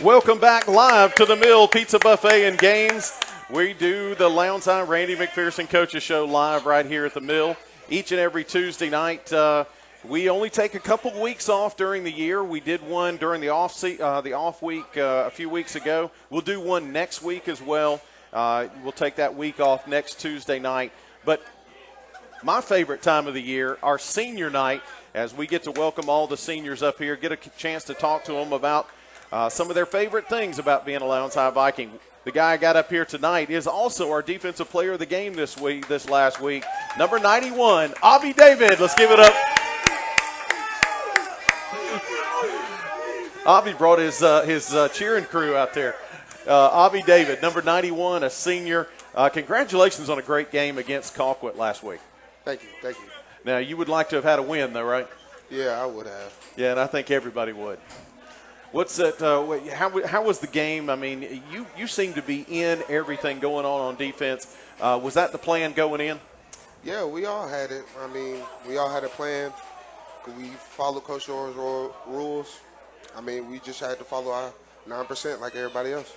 Welcome back live to the Mill Pizza Buffet and Games. We do the Lounge Time Randy McPherson Coaches Show live right here at the Mill each and every Tuesday night. We only take a couple weeks off during the year. We did one during the off week a few weeks ago. We'll do one next week as well. We'll take that week off next Tuesday night. But my favorite time of the year, our senior night, as we get to welcome all the seniors up here, get a chance to talk to them about some of their favorite things about being a Lowndes High Viking. The guy I got up here tonight is also our defensive player of the game this last week, number 91, Avi David. Let's give it up. Avi brought his cheering crew out there. Avi David, number 91, a senior. Congratulations on a great game against Colquitt last week. Thank you. Now, you would like to have had a win, though, right? Yeah, I would have. Yeah, and I think everybody would. What's that? How was the game? I mean, you seem to be in everything going on defense. Was that the plan going in? Yeah, we all had it. I mean, we all had a plan. We followed Coach Orr's rules. I mean, we just had to follow our 9% like everybody else.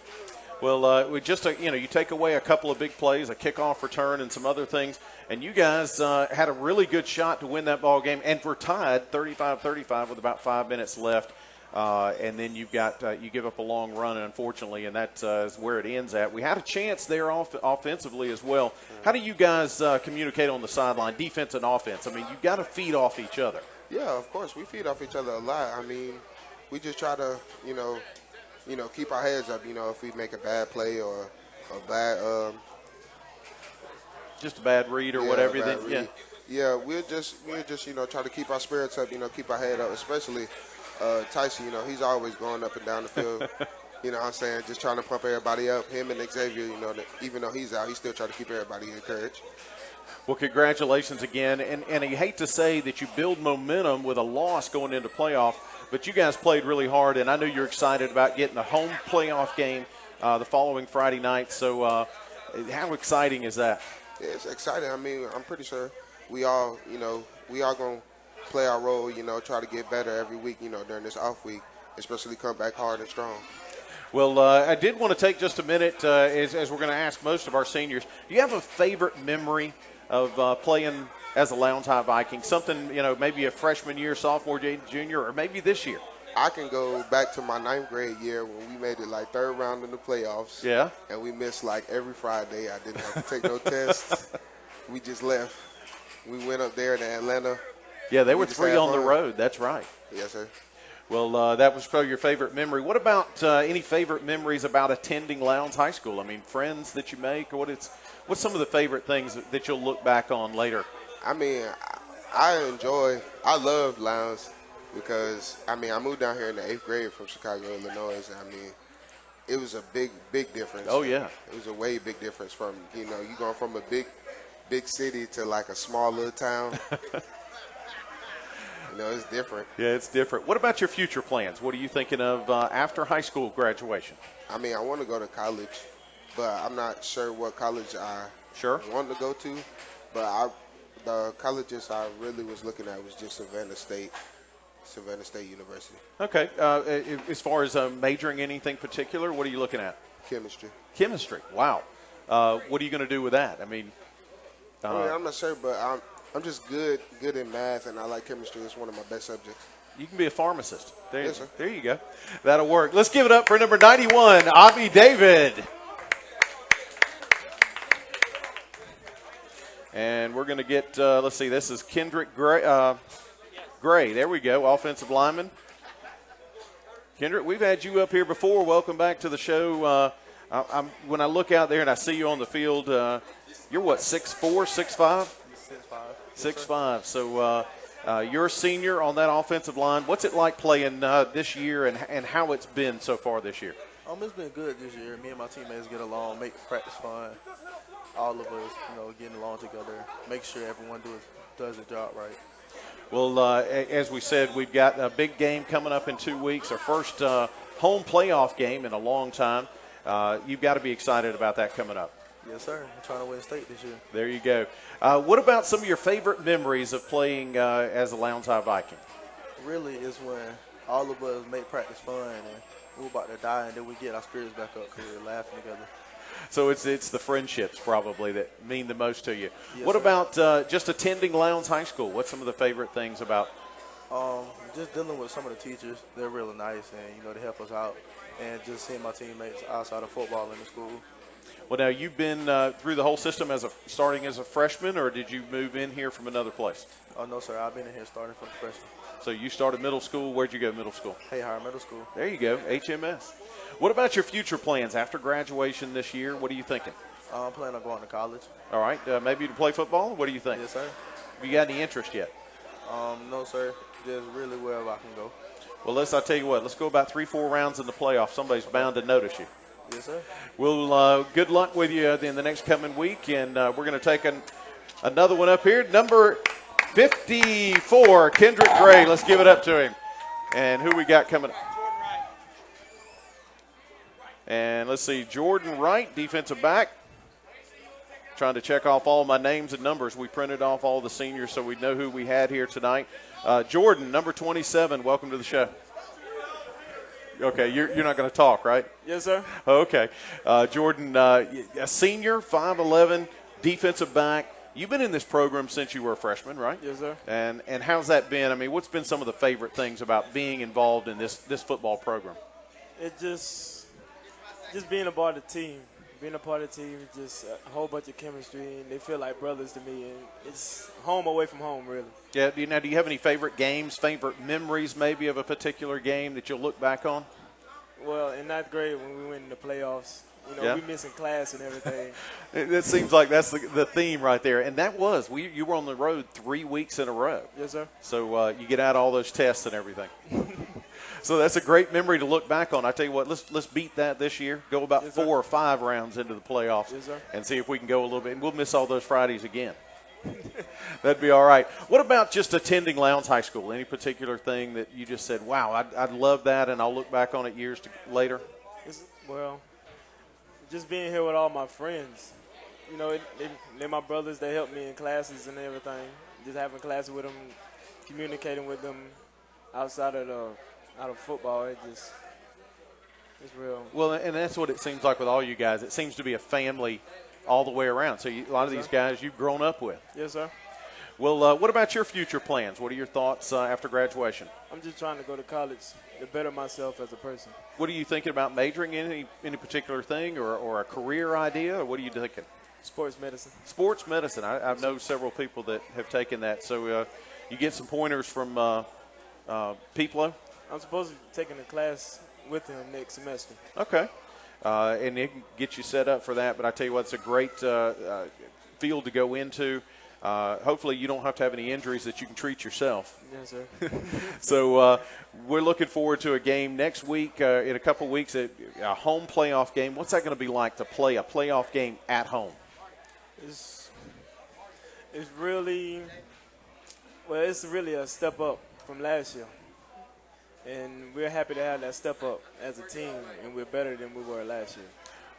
Well, we just you take away a couple of big plays, a kickoff return, and some other things, and you guys had a really good shot to win that ball game, and we're tied 35-35 with about 5 minutes left. And then you give up a long run, unfortunately, and that is where it ends at. We had a chance there offensively as well. How do you guys communicate on the sideline, defense and offense? I mean, you've got to feed off each other. Yeah, of course. We feed off each other a lot. I mean, we just try to, keep our heads up, if we make a bad play or a bad just a bad read or whatever. Yeah, we'll just try to keep our spirits up, keep our head up, especially Tyson, he's always going up and down the field. You know what I'm saying? Just trying to pump everybody up. Him and Xavier, even though he's out, he's still trying to keep everybody encouraged. Well, congratulations again. And I hate to say that you build momentum with a loss going into playoff, but you guys played really hard, and I know you're excited about getting a home playoff game the following Friday night. So how exciting is that? Yeah, it's exciting. I mean, I'm pretty sure we all going to play our role, try to get better every week, during this off week, especially come back hard and strong. Well, I did want to take just a minute, as we're going to ask most of our seniors, do you have a favorite memory of playing as a Lowndes High Viking? Something, maybe a freshman year, sophomore, junior, or maybe this year? I can go back to my 9th grade year when we made it like third round in the playoffs. Yeah. And we missed like every Friday. I didn't have to take no tests. We just left. We went up there to Atlanta. Yeah, they were 3 on the road. That's right. Yes, sir. Well, that was probably your favorite memory. What about any favorite memories about attending Lowndes High School? I mean, friends that you make, or what's some of the favorite things that you'll look back on later? I mean, I love Lowndes because, I mean, I moved down here in the 8th grade from Chicago, Illinois, and I mean, it was a big difference. Oh, yeah. It was a way big difference from, you going from a big city to like a small little town. It's different. Yeah, it's different. What about your future plans? What are you thinking of after high school graduation? I mean, I want to go to college, but I'm not sure what college I want to go to. But the colleges I really was looking at was just Savannah State University. Okay. As far as majoring anything particular, what are you looking at? Chemistry. Chemistry. Wow. What are you going to do with that? I mean, I'm not sure, but I'm just good in math, and I like chemistry. It's one of my best subjects. You can be a pharmacist. Yes, sir. There you go. That'll work. Let's give it up for number 91, Avi David. And we're going to get, let's see, this is Kendrick Gray. Gray, there we go, offensive lineman. Kendrick, we've had you up here before. Welcome back to the show. When I look out there and I see you on the field, you're what, 6'4", 6'5"? 6'5". So you're a senior on that offensive line. What's it like playing this year and how it's been so far this year? It's been good this year. Me and my teammates get along, make practice fun. All of us, getting along together, make sure everyone does the job right. Well, as we said, we've got a big game coming up in 2 weeks, our first home playoff game in a long time. You've got to be excited about that coming up. Yes, sir. I'm trying to win state this year. There you go. What about some of your favorite memories of playing as a Lowndes High Viking? Really is when all of us make practice fun and we're about to die, and then we get our spirits back up because we're laughing together. So it's the friendships probably that mean the most to you. Yes, What sir. about just attending Lowndes High School? What's some of the favorite things about? Just dealing with some of the teachers. They're really nice, and they help us out. And just seeing my teammates outside of football in the school. Well, now you've been through the whole system starting as a freshman, or did you move in here from another place? Oh no, sir. I've been in here starting from freshman. So you started middle school. Where'd you go middle school? Hayhire Middle School. There you go, HMS. What about your future plans after graduation this year? What are you thinking? I'm planning on going to college. All right, maybe to play football? What do you think? Yes, sir. Have you got any interest yet? No, sir. Just really wherever I can go. Well, I'll tell you what, let's go about 3-4 rounds in the playoffs. Somebody's bound to notice you. Yes, sir. Well, good luck with you in the next coming week, and we're going to take another one up here. Number 54, Kendrick Gray. Let's give it up to him. And who we got coming up? And let's see, Jordan Wright, defensive back. Trying to check off all my names and numbers. We printed off all the seniors so we know who we had here tonight. Jordan, number 27, welcome to the show. Okay, you're not going to talk, right? Yes, sir. Okay. Jordan, a senior, 5'11", defensive back. You've been in this program since you were a freshman, right? Yes, sir. And how's that been? I mean, what's been some of the favorite things about being involved in this football program? It just being a part of the team. Being a part of the team, just a whole bunch of chemistry, and they feel like brothers to me. And it's home away from home, really. Yeah. Do you have any favorite games, favorite memories maybe of a particular game that you'll look back on? Well, in ninth grade when we went in the playoffs, Yeah. we missing class and everything. It seems like that's the theme right there. And that was, you were on the road 3 weeks in a row. Yes, sir. So you get out all those tests and everything. So that's a great memory to look back on. I tell you what, let's beat that this year. Go about Yes, 4 or 5 rounds into the playoffs, Yes, sir. and see if we can go a little bit. And we'll miss all those Fridays again. That'd be all right. What about just attending Lowndes High School? Any particular thing that you just said, wow, I'd love that, and I'll look back on it years later? Well, just being here with all my friends. They're my brothers. They help me in classes and everything. Just having classes with them, communicating with them outside of football, it's real. Well, and that's what it seems like with all you guys. It seems to be a family all the way around. So a lot of these guys you've grown up with. Yes, sir. Well, what about your future plans? What are your thoughts after graduation? I'm just trying to go to college to better myself as a person. What are you thinking about majoring in? Any particular thing or a career idea? Or what are you thinking? Sports medicine. Sports medicine. I know several people that have taken that. So you get some pointers from Peplo? I'm supposed to be taking a class with him next semester. Okay. And it can get you set up for that. But I tell you what, it's a great field to go into. Hopefully you don't have to have any injuries that you can treat yourself. Yes, sir. So we're looking forward to a game next week, in a couple weeks, a home playoff game. What's that going to be like to play a playoff game at home? It's really a step up from last year. And we're happy to have that step up as a team, and we're better than we were last year.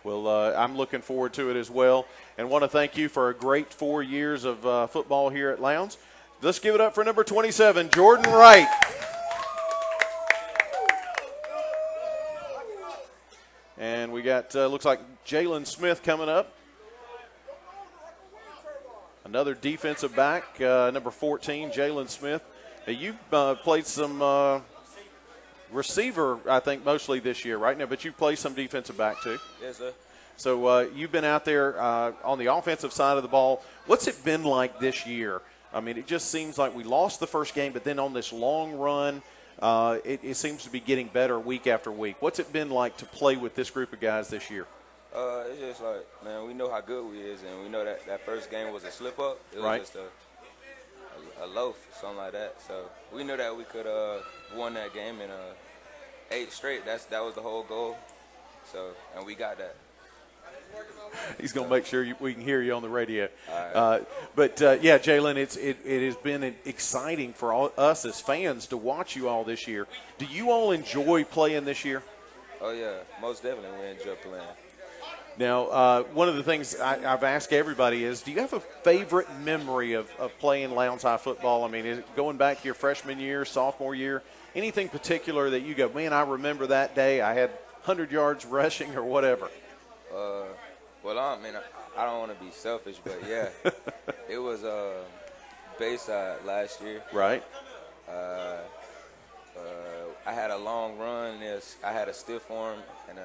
Well, I'm looking forward to it as well, and want to thank you for a great 4 years of football here at Lowndes. Let's give it up for number 27, Jordan Wright. And we got, looks like Jaylon Smith coming up. Another defensive back, number 14, Jaylon Smith. Now, you've played some receiver, I think, mostly this year, right now, but you've played some defensive back too. Yes, sir. So you've been out there on the offensive side of the ball. What's it been like this year? I mean, it just seems like we lost the first game, but then on this long run, it seems to be getting better week after week. What's it been like to play with this group of guys this year? It's just like, man, we know how good we is, and we know that first game was a slip-up. It was Right. just a loaf, something like that. So we knew that we could won that game in 8 straight. That was the whole goal. So, and we got that. He's going to make sure we can hear you on the radio. All right. But yeah, Jaylon, it has been exciting for us as fans to watch you all this year. Do you all enjoy playing this year? Oh, yeah, most definitely we enjoy playing. Now, one of the things I've asked everybody is, do you have a favorite memory of playing Lowndes High football? I mean, is it going back to your freshman year, sophomore year, anything particular that you go, man, I remember that day I had 100 yards rushing or whatever? Well, I don't want to be selfish, but yeah, it was Bayside last year. Right. I had a long run. I had a stiff arm, and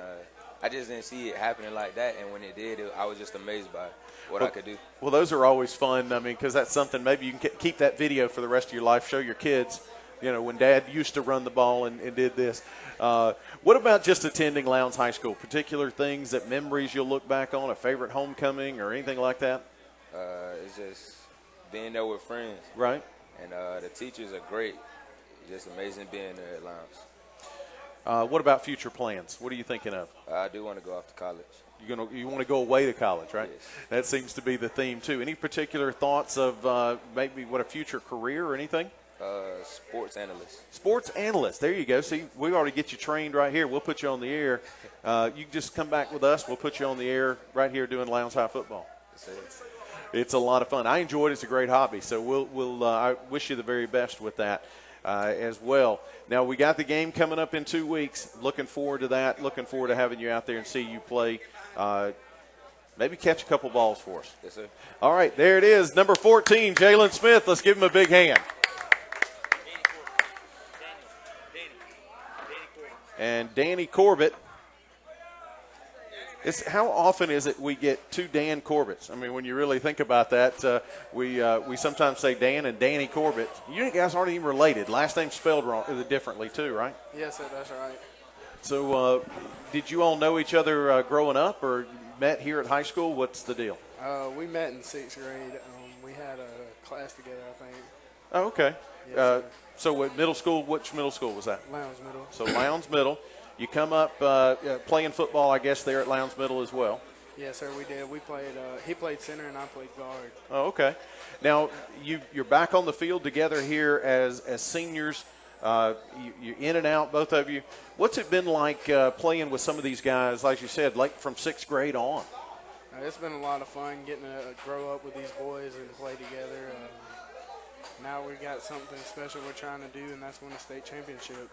I just didn't see it happening like that. And when it did, I was just amazed by what I could do. Well, those are always fun. I mean, because that's something maybe you can keep that video for the rest of your life, show your kids, you know, when Dad used to run the ball and did this. What about just attending Lowndes High School? Particular things, that memories you'll look back on, a favorite homecoming or anything like that? It's just being there with friends. Right. And the teachers are great. Just amazing being there at Lowndes. What about future plans? What are you thinking of? I do want to go off to college. You want to go away to college, right? Yes. That seems to be the theme, too. Any particular thoughts of maybe what a future career or anything? Sports analyst. Sports analyst. There you go. See, we already get you trained right here. We'll put you on the air. You can just come back with us. We'll put you on the air right here doing Lowndes High football. It's a lot of fun. I enjoyed it. It's a great hobby. So I wish you the very best with that as well. Now, we got the game coming up in 2 weeks. Looking forward to that. Looking forward to having you out there and see you play. Maybe catch a couple balls for us. Yes, sir. All right, there it is. Number 14, Jaylon Smith. Let's give him a big hand. And Danny Corbett. How often is it we get two Dan Corbett's? I mean, when you really think about that, we sometimes say Dan and Danny Corbett. You guys aren't even related. Last name spelled wrong, differently too, right? Yes, sir, that's right. So did you all know each other growing up or met here at high school? What's the deal? We met in 6th grade. We had a class together, I think. Oh, okay. Yes, sir. So what middle school? Which middle school was that? Lowndes Middle. So Lowndes Middle. You come up playing football, I guess, there at Lowndes Middle as well. Yes, sir, we did. We played. He played center and I played guard. Oh, okay. Now you're back on the field together here as seniors. You're in and out, both of you. What's it been like playing with some of these guys, like you said, like from 6th grade on? It's been a lot of fun getting to grow up with these boys and play together. Now we got something special we're trying to do, and that's win a state championship.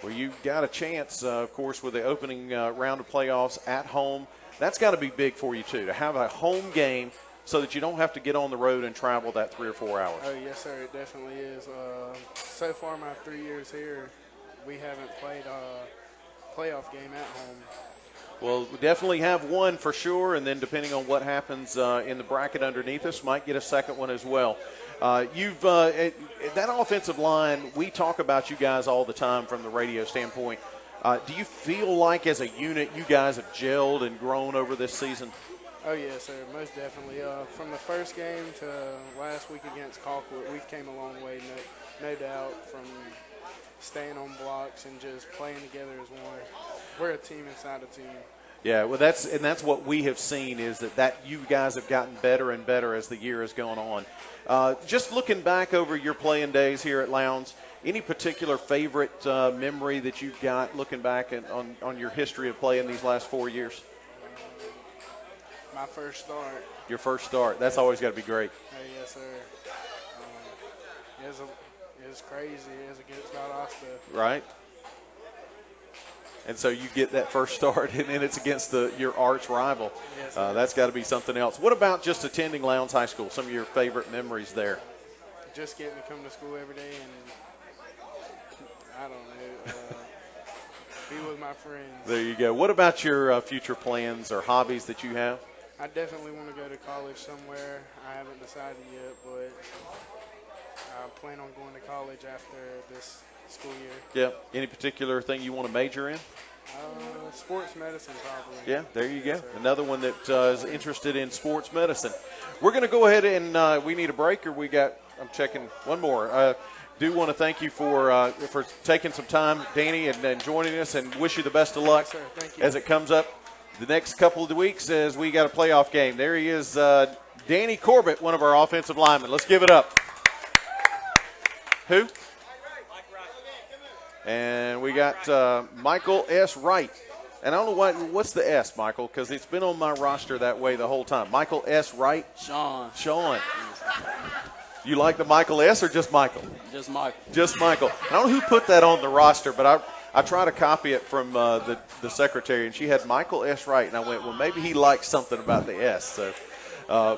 Well, you got a chance, of course, with the opening round of playoffs at home. That's got to be big for you, too, to have a home game so that you don't have to get on the road and travel that 3 or 4 hours. Oh, yes, sir, it definitely is. So far, my 3 years here, we haven't played a playoff game at home. Well, we definitely have one for sure, and then depending on what happens in the bracket underneath us, might get a second one as well. That offensive line, we talk about you guys all the time from the radio standpoint. Do you feel like as a unit you guys have gelled and grown over this season? Oh, yes, sir, most definitely. From the first game to last week against Colquitt, we've came a long way, no doubt, from staying on blocks and just playing together as one. We're a team inside a team. Yeah, well, that's what we have seen is that you guys have gotten better and better as the year has gone on. Just looking back over your playing days here at Lowndes, any particular favorite memory that you've got looking back on your history of playing these last 4 years? My first start. Your first start. That's always got to be great. Oh, yes, sir. It was crazy. It was against Valdosta. Right. And so you get that first start, and then it's against your arch rival. Yes, that's got to be something else. What about just attending Lowndes High School, some of your favorite memories there? Just getting to come to school every day and, I don't know, be with my friends. There you go. What about your future plans or hobbies that you have? I definitely want to go to college somewhere. I haven't decided yet, but I plan on going to college after this school year. Yeah. Any particular thing you want to major in? Sports medicine, probably. Yeah, there you go. Yes, Another one that is interested in sports medicine. We're going to go ahead and we need a break, or I'm checking one more. Do want to thank you for taking some time, Danny, and joining us, and wish you the best of luck. Yes, sir. Thank you. As it comes up the next couple of weeks as we got a playoff game. There he is, Danny Corbett, one of our offensive linemen. Let's give it up. Who? And we got Michael S. Wright. And I don't know what's the S, Michael, because it's been on my roster that way the whole time. Michael S. Wright? Sean. You like the Michael S. or just Michael? Just Michael. Just Michael. I don't know who put that on the roster, but I tried to copy it from the secretary, and she had Michael S. Wright, and I went, well, maybe he likes something about the S. So,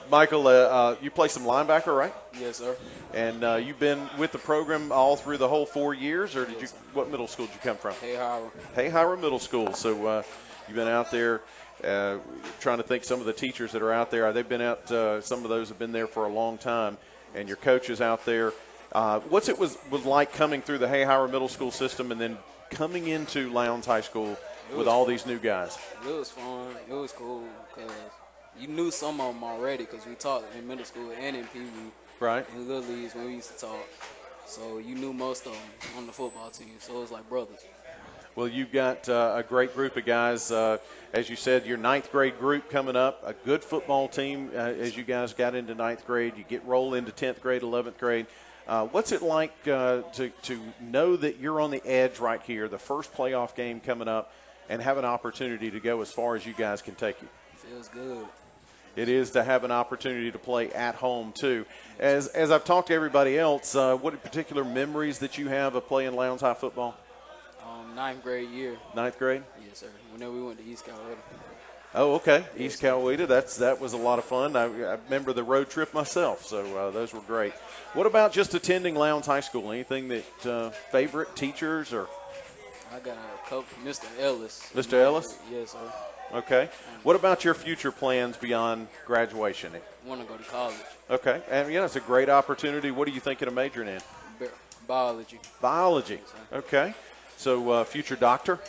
Michael, you play some linebacker, right? Yes, sir. And you've been with the program all through the whole 4 years, or what middle school did you come from? Hayhira Middle School. So you've been out there trying to think some of the teachers that are out there. They've been out, some of those have been there for a long time, and your coaches out there. What's it was like coming through the Hayhira Middle School system and then coming into Lowndes High School with all these new guys? It was fun. It was cool because you knew some of them already because we talked in middle school and in Pee Wee. Right. In Little Leagues when we used to talk. So you knew most of them on the football team. So it was like brothers. Well, you've got a great group of guys. As you said, your ninth grade group coming up, a good football team as you guys got into ninth grade. You roll into 10th grade, 11th grade. What's it like to know that you're on the edge right here, the first playoff game coming up, and have an opportunity to go as far as you guys can take you? Feels good. It is to have an opportunity to play at home, too. As I've talked to everybody else, what particular memories that you have of playing Lowndes High football? Ninth grade year. Ninth grade? Yes, sir. Whenever we went to East Coweta. Oh, okay. East Coweta. That was a lot of fun. I remember the road trip myself, so those were great. What about just attending Lowndes High School? Anything that favorite teachers or? I got a coach, Mr. Ellis. Mr. Ellis? Yes, sir. Okay. What about your future plans beyond graduation? I want to go to college. Okay. And, it's a great opportunity. What are you thinking of majoring in? Biology. Biology. Yes, okay. So future doctor?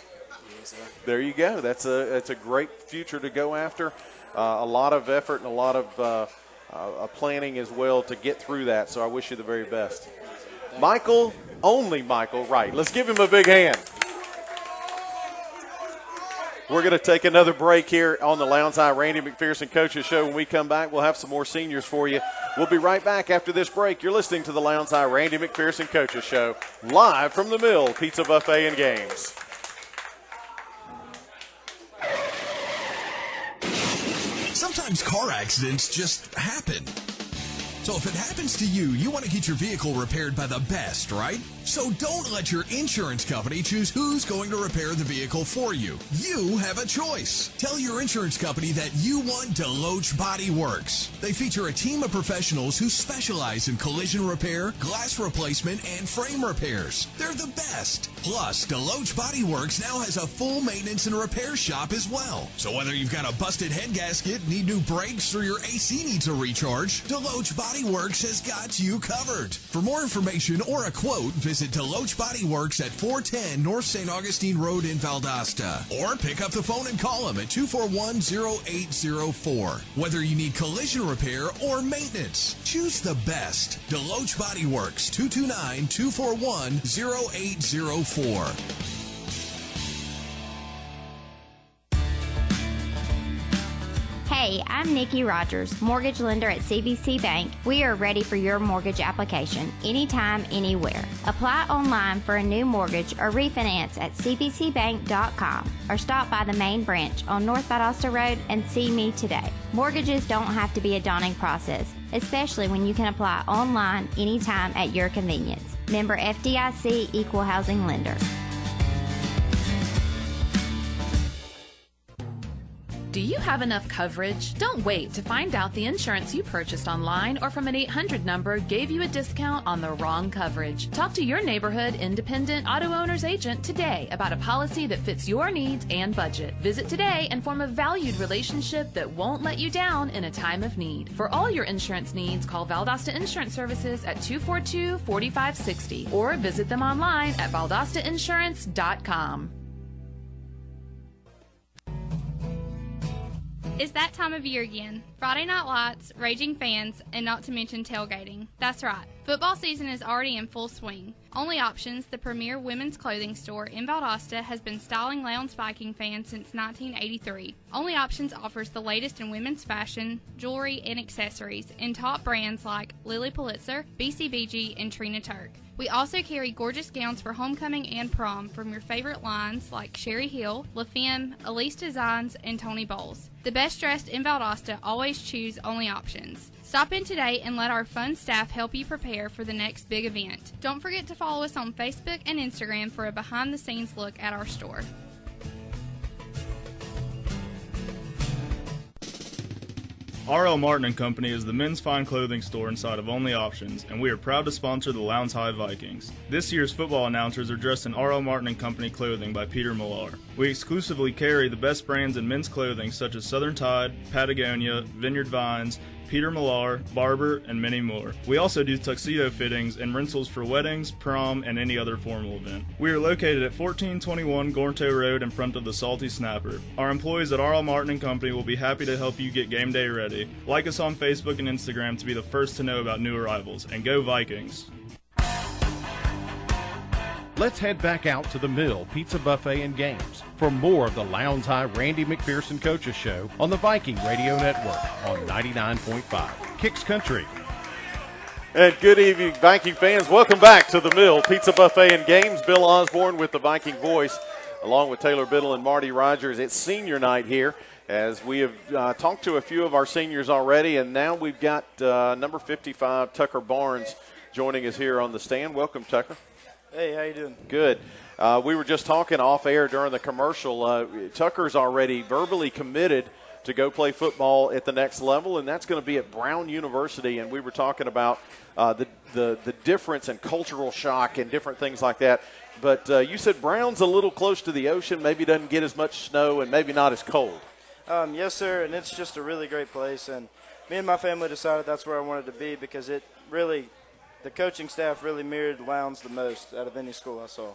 Yes, sir. There you go. That's a great future to go after. A lot of effort and a lot of planning as well to get through that. So I wish you the very best. Michael, only Michael Wright. Let's give him a big hand. We're going to take another break here on the Lowndes High Randy McPherson Coaches Show. When we come back, we'll have some more seniors for you. We'll be right back after this break. You're listening to the Lowndes High Randy McPherson Coaches Show, live from the Mill Pizza Buffet and Games. Sometimes car accidents just happen. So if it happens to you, you want to get your vehicle repaired by the best, right? So don't let your insurance company choose who's going to repair the vehicle for you. You have a choice. Tell your insurance company that you want Deloach Body Works. They feature a team of professionals who specialize in collision repair, glass replacement, and frame repairs. They're the best. Plus, Deloach Body Works now has a full maintenance and repair shop as well. So whether you've got a busted head gasket, need new brakes, or your AC needs a recharge, Deloach Body Works has got you covered. For more information or a quote, visit Deloach Body Works at 410 North St. Augustine Road in Valdosta. Or pick up the phone and call them at 241-0804. Whether you need collision repair or maintenance, choose the best. Deloach Body Works, 229-241-0804. Hey, I'm Nikki Rogers, mortgage lender at CVC Bank. We are ready for your mortgage application anytime, anywhere. Apply online for a new mortgage or refinance at cvcbank.com or stop by the main branch on North Valdosta Road and see me today. Mortgages don't have to be a daunting process, especially when you can apply online anytime at your convenience. Member FDIC, Equal Housing Lender. Do you have enough coverage? Don't wait to find out the insurance you purchased online or from an 800 number gave you a discount on the wrong coverage. Talk to your neighborhood independent auto owner's agent today about a policy that fits your needs and budget. Visit today and form a valued relationship that won't let you down in a time of need. For all your insurance needs, call Valdosta Insurance Services at 242-4560 or visit them online at valdostainsurance.com. It's that time of year again. Friday night lights, raging fans, and not to mention tailgating. That's right. Football season is already in full swing. Only Options, the premier women's clothing store in Valdosta, has been styling Lowndes Viking fans since 1983. Only Options offers the latest in women's fashion, jewelry, and accessories in top brands like Lily Pulitzer, BCBG, and Trina Turk. We also carry gorgeous gowns for homecoming and prom from your favorite lines like Sherry Hill, La Femme, Elise Designs, and Tony Bowles. The best dressed in Valdosta always choose Only Options. Stop in today and let our fun staff help you prepare for the next big event. Don't forget to follow us on Facebook and Instagram for a behind-the-scenes look at our store. R.L. Martin & Company is the men's fine clothing store inside of Only Options, and we are proud to sponsor the Lowndes High Vikings. This year's football announcers are dressed in R.L. Martin & Company clothing by Peter Millar. We exclusively carry the best brands in men's clothing such as Southern Tide, Patagonia, Vineyard Vines, Peter Millar, Barber, and many more. We also do tuxedo fittings and rentals for weddings, prom, and any other formal event. We are located at 1421 Gornto Road in front of the Salty Snapper. Our employees at R.L. Martin & Company will be happy to help you get game day ready. Like us on Facebook and Instagram to be the first to know about new arrivals, and go Vikings! Let's head back out to the Mill Pizza Buffet and Games for more of the Lowndes High Randy McPherson Coaches Show on the Viking Radio Network on 99.5 Kicks Country. And good evening, Viking fans. Welcome back to the Mill Pizza Buffet and Games. Bill Osborne with the Viking Voice, along with Taylor Biddle and Marty Rogers. It's senior night here, as we have talked to a few of our seniors already, and now we've got number 55, Tucker Barnes, joining us here on the stand. Welcome, Tucker. Hey, how you doing? Good. We were just talking off air during the commercial. Tucker's already verbally committed to go play football at the next level, and that's going to be at Brown University. And we were talking about the difference in cultural shock and different things like that. But you said Brown's a little close to the ocean, maybe doesn't get as much snow, and maybe not as cold. Yes, sir, and it's just a really great place. And me and my family decided that's where I wanted to be because it really – the coaching staff really mirrored Lowndes the most out of any school I saw.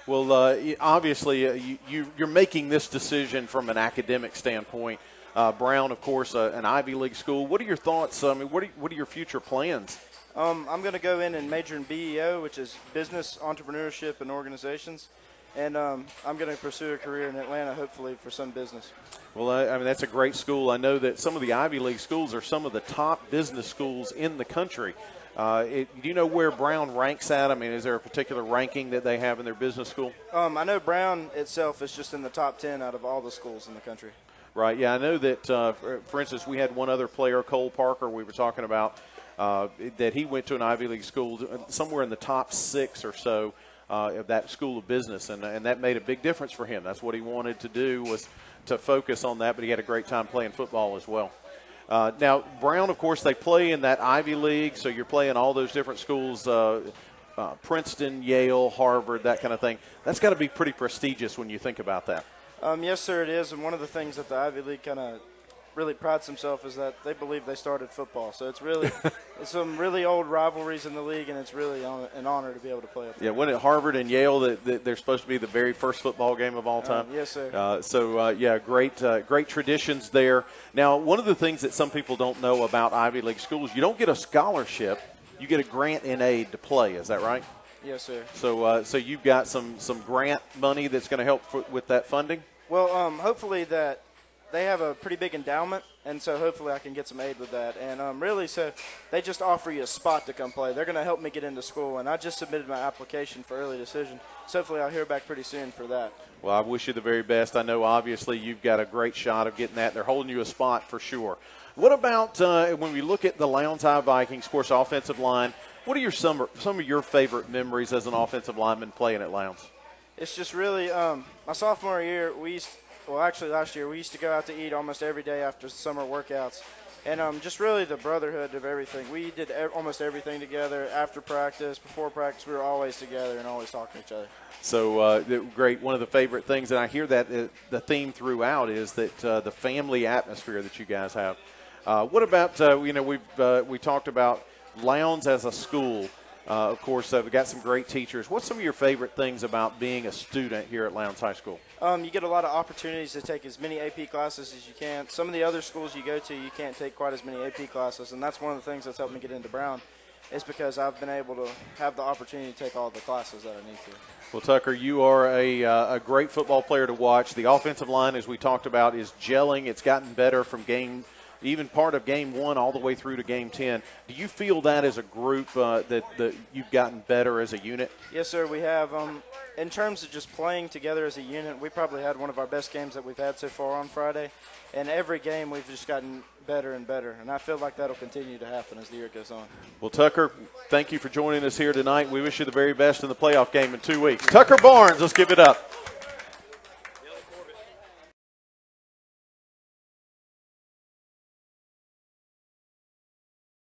Well, obviously, you're making this decision from an academic standpoint. Brown, of course, an Ivy League school. What are your thoughts? I mean, what are your future plans? I'm going to go in and major in BEO, which is Business, Entrepreneurship, and Organizations. And I'm going to pursue a career in Atlanta, hopefully, for some business. Well, I mean, that's a great school. I know that some of the Ivy League schools are some of the top business schools in the country. Do you know where Brown ranks at? I mean, is there a particular ranking that they have in their business school? I know Brown itself is just in the top 10 out of all the schools in the country. Right, yeah. I know that, for instance, we had one other player, Cole Parker, we were talking about, that he went to an Ivy League school somewhere in the top 6 or so of that school of business, and that made a big difference for him. That's what he wanted to do, was to focus on that, but he had a great time playing football as well. Now, Brown, of course, they play in that Ivy League, so you're playing all those different schools, Princeton, Yale, Harvard, that kind of thing. That's got to be pretty prestigious when you think about that. Yes, sir, it is. And one of the things that the Ivy League kind of really prides themselves is that they believe they started football. So it's really it's some really old rivalries in the league, and it's really an honor to be able to play up there. Yeah, wasn't it Harvard and Yale that they're supposed to be the very first football game of all time? Yes, sir. Yeah, great traditions there. Now, one of the things that some people don't know about Ivy League schools, you don't get a scholarship. You get a grant in aid to play. Is that right? Yes, sir. So you've got some grant money that's going to help with that funding? Well, hopefully that they have a pretty big endowment, and so hopefully I can get some aid with that. And really, so they just offer you a spot to come play. They're going to help me get into school, and I just submitted my application for early decision. So hopefully I'll hear back pretty soon for that. Well, I wish you the very best. I know obviously you've got a great shot of getting that. They're holding you a spot for sure. What about when we look at the Lowndes High Vikings, of course, offensive line, what are some of your favorite memories as an offensive lineman playing at Lowndes? It's just really my sophomore year, last year, we used to go out to eat almost every day after summer workouts. And just really the brotherhood of everything. We did almost everything together. After practice, before practice, we were always together and always talking to each other. So great. One of the favorite things, and I hear that the theme throughout is that the family atmosphere that you guys have. What about we talked about Lowndes as a school. Of course, we've got some great teachers. What's some of your favorite things about being a student here at Lowndes High School? You get a lot of opportunities to take as many AP classes as you can. Some of the other schools you go to, you can't take quite as many AP classes, and that's one of the things that's helped me get into Brown, is because I've been able to have the opportunity to take all the classes that I need to. Well, Tucker, you are a great football player to watch. The offensive line, as we talked about, is gelling. It's gotten better from even part of game 1 all the way through to game 10. Do you feel that as a group that you've gotten better as a unit? Yes, sir, we have. In terms of just playing together as a unit, we probably had one of our best games that we've had so far on Friday. And every game we've just gotten better and better. And I feel like that'll continue to happen as the year goes on. Well, Tucker, thank you for joining us here tonight. We wish you the very best in the playoff game in 2 weeks. Tucker Barnes, let's give it up.